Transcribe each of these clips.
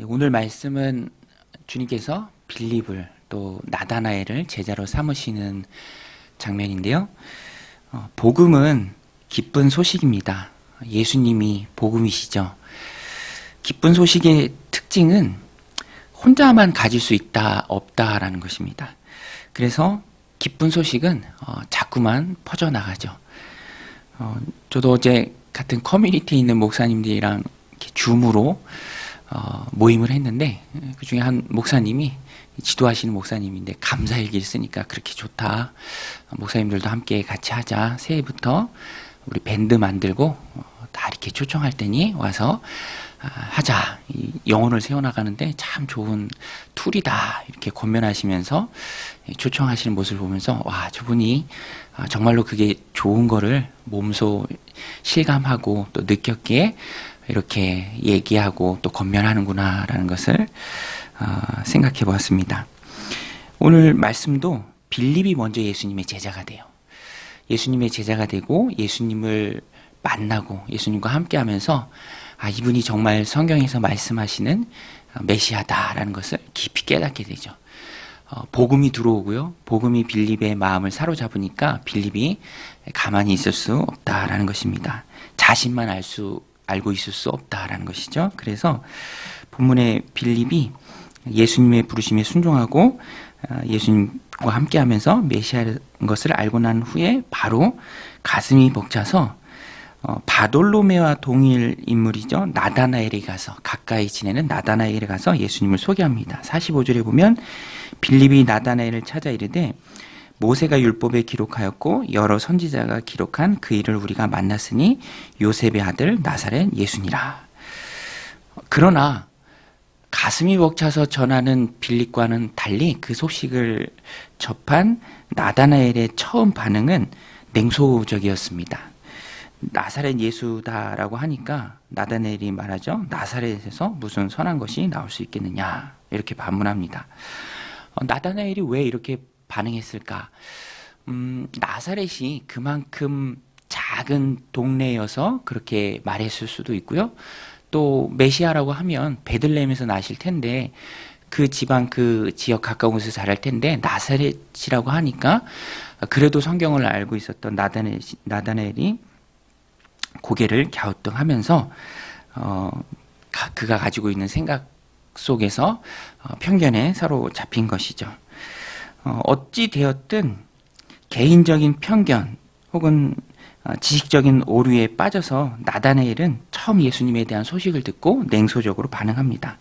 오늘 말씀은 주님께서 빌립을 또 나다나엘을 제자로 삼으시는 장면인데요. 복음은 기쁜 소식입니다. 예수님이 복음이시죠. 기쁜 소식의 특징은 혼자만 가질 수 있다, 없다라는 것입니다. 그래서 기쁜 소식은 자꾸만 퍼져나가죠. 저도 어제 같은 커뮤니티에 있는 목사님들이랑 이렇게 줌으로 모임을 했는데 그 중에 한 목사님이 지도하시는 목사님인데 감사일기를 쓰니까 그렇게 좋다. 목사님들도 함께 같이 하자. 새해부터 우리 밴드 만들고 다 이렇게 초청할 테니 와서 하자. 이 영혼을 세워나가는데 참 좋은 툴이다. 이렇게 권면하시면서 초청하시는 모습을 보면서 와, 저분이 정말로 그게 좋은 거를 몸소 실감하고 또 느꼈기에 이렇게 얘기하고 또 권면하는구나 라는 것을 생각해 보았습니다. 오늘 말씀도 빌립이 먼저 예수님의 제자가 돼요. 예수님의 제자가 되고 예수님을 만나고 예수님과 함께 하면서 이분이 정말 성경에서 말씀하시는 메시아다라는 것을 깊이 깨닫게 되죠. 복음이 들어오고요. 복음이 빌립의 마음을 사로잡으니까 빌립이 가만히 있을 수 없다라는 것입니다. 자신만 알고 있을 수 없다라는 것이죠. 그래서 본문의 빌립이 예수님의 부르심에 순종하고 예수님과 함께하면서 메시아인 것을 알고 난 후에 바로 가슴이 벅차서 바돌로메와 동일 인물이죠. 나다나엘에 가서 가까이 지내는 나다나엘에 가서 예수님을 소개합니다. 45절에 보면 빌립이 나다나엘을 찾아 이르되 모세가 율법에 기록하였고 여러 선지자가 기록한 그 일을 우리가 만났으니 요셉의 아들 나사렛 예수니라. 그러나 가슴이 벅차서 전하는 빌립과는 달리 그 소식을 접한 나다나엘의 처음 반응은 냉소적이었습니다. 나사렛 예수다라고 하니까 나다나엘이 말하죠. 나사렛에서 무슨 선한 것이 나올 수 있겠느냐 이렇게 반문합니다. 나다나엘이 왜 이렇게 반응했을까? 나사렛이 그만큼 작은 동네여서 그렇게 말했을 수도 있고요. 또 메시아라고 하면 베들레헴에서 나실 텐데 그 지방 그 지역 가까운 곳에서 자랄 텐데 나사렛이라고 하니까 그래도 성경을 알고 있었던 나다나엘이 고개를 갸우뚱하면서 그가 가지고 있는 생각 속에서 편견에 사로잡힌 것이죠. 어찌 되었든 개인적인 편견 혹은 지식적인 오류에 빠져서 나다나엘은 처음 예수님에 대한 소식을 듣고 냉소적으로 반응합니다.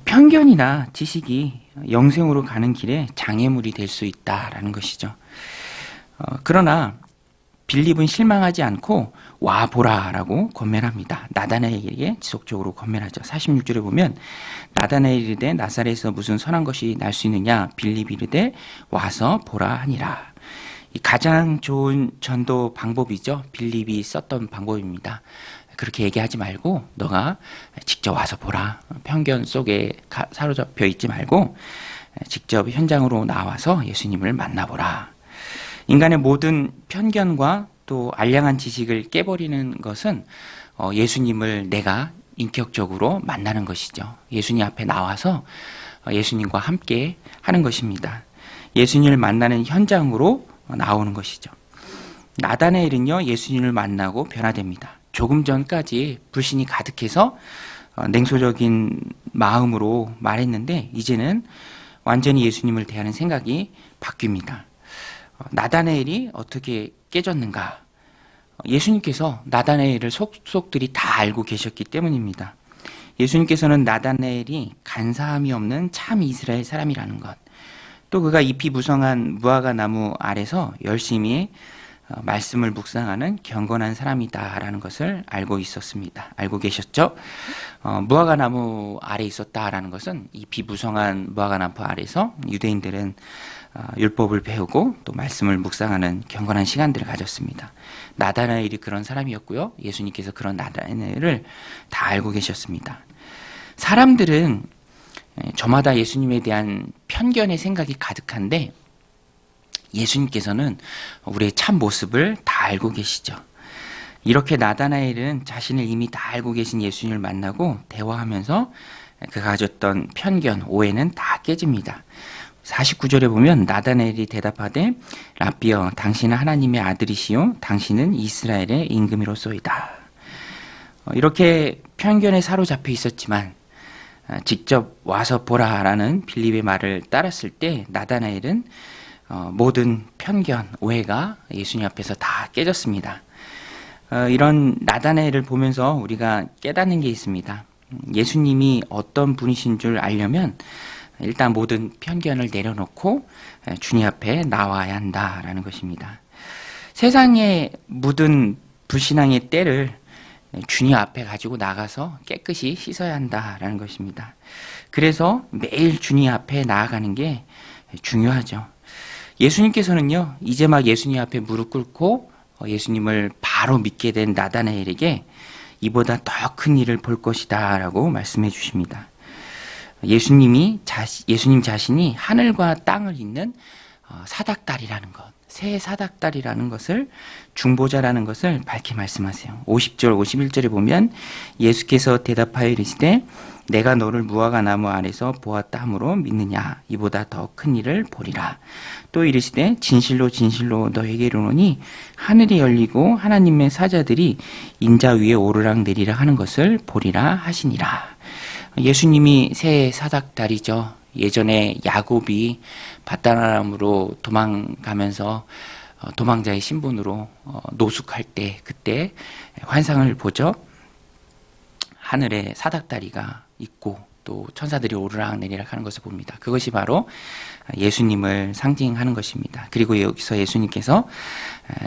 편견이나 지식이 영생으로 가는 길에 장애물이 될 수 있다라는 것이죠. 그러나 빌립은 실망하지 않고 와 보라라고 권면합니다. 나다나엘에게 지속적으로 권면하죠. 46절에 보면 나다나엘이 이르되 나사렛에서 무슨 선한 것이 날 수 있느냐 빌립이 이르되 와서 보라 하니라. 가장 좋은 전도 방법이죠. 빌립이 썼던 방법입니다. 그렇게 얘기하지 말고 너가 직접 와서 보라. 편견 속에 사로잡혀 있지 말고 직접 현장으로 나와서 예수님을 만나보라. 인간의 모든 편견과 또 알량한 지식을 깨버리는 것은 예수님을 내가 인격적으로 만나는 것이죠. 예수님 앞에 나와서 예수님과 함께 하는 것입니다. 예수님을 만나는 현장으로 나오는 것이죠. 나다나엘은요, 예수님을 만나고 변화됩니다. 조금 전까지 불신이 가득해서 냉소적인 마음으로 말했는데 이제는 완전히 예수님을 대하는 생각이 바뀝니다. 나다나엘이 어떻게 깨졌는가? 예수님께서 나다나엘을 속속들이 다 알고 계셨기 때문입니다. 예수님께서는 나다나엘이 간사함이 없는 참 이스라엘 사람이라는 것, 또 그가 잎이 무성한 무화과 나무 아래서 열심히 말씀을 묵상하는 경건한 사람이다라는 것을 알고 있었습니다. 알고 계셨죠? 무화과 나무 아래 있었다라는 것은 잎이 무성한 무화과 나무 아래서 유대인들은 율법을 배우고 또 말씀을 묵상하는 경건한 시간들을 가졌습니다. 나다나엘이 그런 사람이었고요. 예수님께서 그런 나다나엘을 다 알고 계셨습니다. 사람들은 저마다 예수님에 대한 편견의 생각이 가득한데 예수님께서는 우리의 참 모습을 다 알고 계시죠. 이렇게 나다나엘은 자신을 이미 다 알고 계신 예수님을 만나고 대화하면서 그가 가졌던 편견, 오해는 다 깨집니다. 49절에 보면 나다나엘이 대답하되 라삐여 당신은 하나님의 아들이시요 당신은 이스라엘의 임금이로소이다. 이렇게 편견에 사로잡혀 있었지만 직접 와서 보라라는 빌립의 말을 따랐을 때 나다나엘은 모든 편견, 오해가 예수님 앞에서 다 깨졌습니다. 이런 나다나엘을 보면서 우리가 깨닫는 게 있습니다. 예수님이 어떤 분이신 줄 알려면 일단 모든 편견을 내려놓고 주님 앞에 나와야 한다라는 것입니다. 세상에 묻은 불신앙의 때를 주님 앞에 가지고 나가서 깨끗이 씻어야 한다라는 것입니다. 그래서 매일 주님 앞에 나아가는 게 중요하죠. 예수님께서는요, 이제 막 예수님 앞에 무릎 꿇고 예수님을 바로 믿게 된 나다나엘에게 이보다 더 큰 일을 볼 것이다 라고 말씀해 주십니다. 예수님 자신이 하늘과 땅을 잇는 사닥다리라는 것, 새 사닥다리라는 것을, 중보자라는 것을 밝히 말씀하세요. 50절 51절에 보면 예수께서 대답하여 이르시되 내가 너를 무화과 나무 아래서 보았다 함으로 믿느냐, 이보다 더 큰 일을 보리라. 또 이르시되 진실로 진실로 너에게 이르노니 하늘이 열리고 하나님의 사자들이 인자 위에 오르락 내리락 하는 것을 보리라 하시니라. 예수님이 새 사닥다리죠. 예전에 야곱이 밧다람으로 도망가면서 도망자의 신분으로 노숙할 때 그때 환상을 보죠. 하늘에 사닥다리가 있고 또 천사들이 오르락 내리락 하는 것을 봅니다. 그것이 바로 예수님을 상징하는 것입니다. 그리고 여기서 예수님께서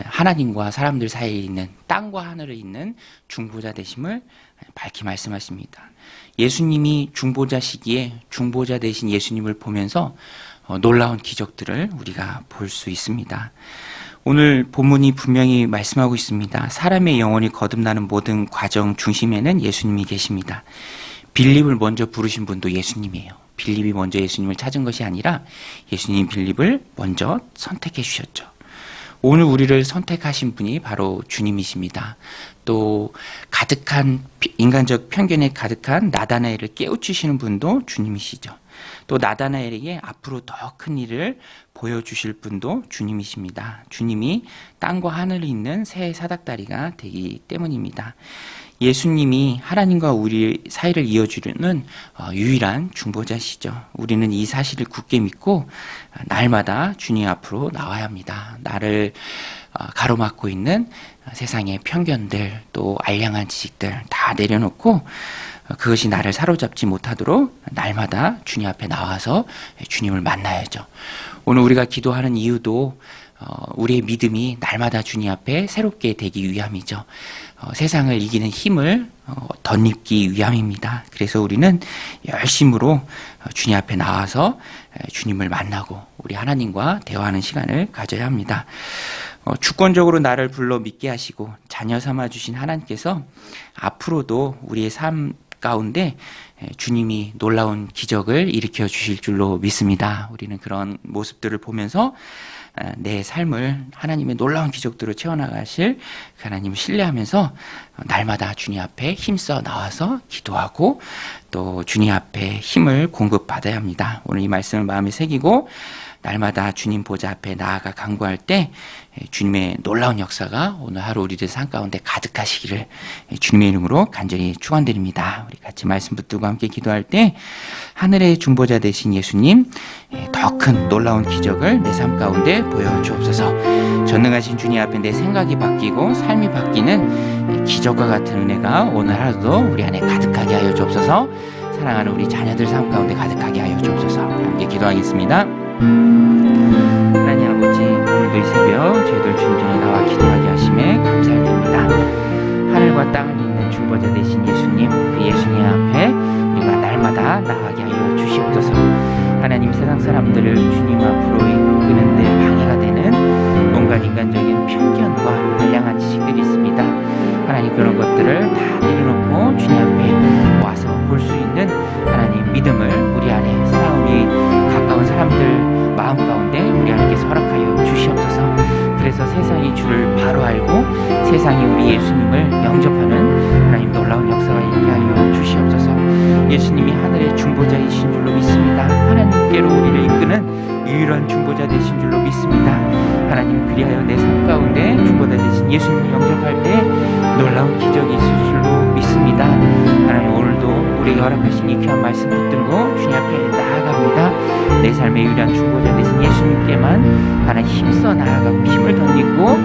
하나님과 사람들 사이에 있는, 땅과 하늘을 잇는 중보자 되심을 밝히 말씀하십니다. 예수님이 중보자시기에 중보자 되신 예수님을 보면서 놀라운 기적들을 우리가 볼 수 있습니다. 오늘 본문이 분명히 말씀하고 있습니다. 사람의 영혼이 거듭나는 모든 과정 중심에는 예수님이 계십니다. 빌립을 먼저 부르신 분도 예수님이에요. 빌립이 먼저 예수님을 찾은 것이 아니라 예수님이 빌립을 먼저 선택해 주셨죠. 오늘 우리를 선택하신 분이 바로 주님이십니다. 또 가득한 인간적 편견에 가득한 나다나엘을 깨우치시는 분도 주님이시죠. 또 나다나엘에게 앞으로 더 큰 일을 보여주실 분도 주님이십니다. 주님이 땅과 하늘을 잇는 새 사닥다리가 되기 때문입니다. 예수님이 하나님과 우리 사이를 이어주는 유일한 중보자시죠. 우리는 이 사실을 굳게 믿고 날마다 주님 앞으로 나와야 합니다. 나를 가로막고 있는 세상의 편견들, 또 알량한 지식들 다 내려놓고 그것이 나를 사로잡지 못하도록 날마다 주님 앞에 나와서 주님을 만나야죠. 오늘 우리가 기도하는 이유도 우리의 믿음이 날마다 주님 앞에 새롭게 되기 위함이죠. 세상을 이기는 힘을 덧입기 위함입니다. 그래서 우리는 열심으로 주님 앞에 나와서 주님을 만나고 우리 하나님과 대화하는 시간을 가져야 합니다. 주권적으로 나를 불러 믿게 하시고 자녀 삼아 주신 하나님께서 앞으로도 우리의 삶 가운데 주님이 놀라운 기적을 일으켜 주실 줄로 믿습니다. 우리는 그런 모습들을 보면서 내 삶을 하나님의 놀라운 기적들로 채워나가실 하나님을 신뢰하면서 날마다 주님 앞에 힘써 나와서 기도하고 또 주님 앞에 힘을 공급받아야 합니다. 오늘 이 말씀을 마음에 새기고 날마다 주님 보좌 앞에 나아가 간구할 때 주님의 놀라운 역사가 오늘 하루 우리들 삶 가운데 가득하시기를 주님의 이름으로 간절히 축원드립니다. 우리 같이 말씀 붙들고 함께 기도할 때 하늘의 중보자 되신 예수님, 더 큰 놀라운 기적을 내 삶 가운데 보여주옵소서. 전능하신 주님 앞에 내 생각이 바뀌고 삶이 바뀌는 기적과 같은 은혜가 오늘 하루도 우리 안에 가득하게 하여 주옵소서. 사랑하는 우리 자녀들 삶 가운데 가득하게 하여 주옵소서. 함께 기도하겠습니다. 하나님 아버지, 오늘도 이 새벽 저희들 주님 전에 나와 기도하게 하심에 감사드립니다. 하늘과 땅을 잇는 중보자 되신 예수님, 그 예수님 앞에 우리가 날마다 나가게 하여 주시옵소서. 하나님, 세상 사람들을 주님 앞으로 이끄는 데 방해가 되는 온갖 인간적인 편견과 알량한 지식들이 있습니다. 하나님, 그런 것들을 다 내려놓고 주님 앞에 와서 볼 수 있는 하나님 믿음을 우리 안에, 사랑하는 우리 가까운 사람들 마음 가운데 우리 하나님께서 허락하여 주시옵소서. 그래서 세상이 주를 바로 알고 세상이 우리 예수님을 예수님이 하늘의 중보자이신 줄로 믿습니다. 하나님께로 우리를 이끄는 유일한 중보자 되신 줄로 믿습니다. 하나님, 그리하여 내 삶 가운데 중보자 되신 예수님을 영접할 때 놀라운 기적이 있을 줄로 믿습니다. 하나님, 오늘도 우리에게 허락하신 이 귀한 말씀 붙들고 주님 앞에 나아갑니다. 내 삶의 유일한 중보자 되신 예수님께만 하나님 힘써 나아가고 힘을 덧입고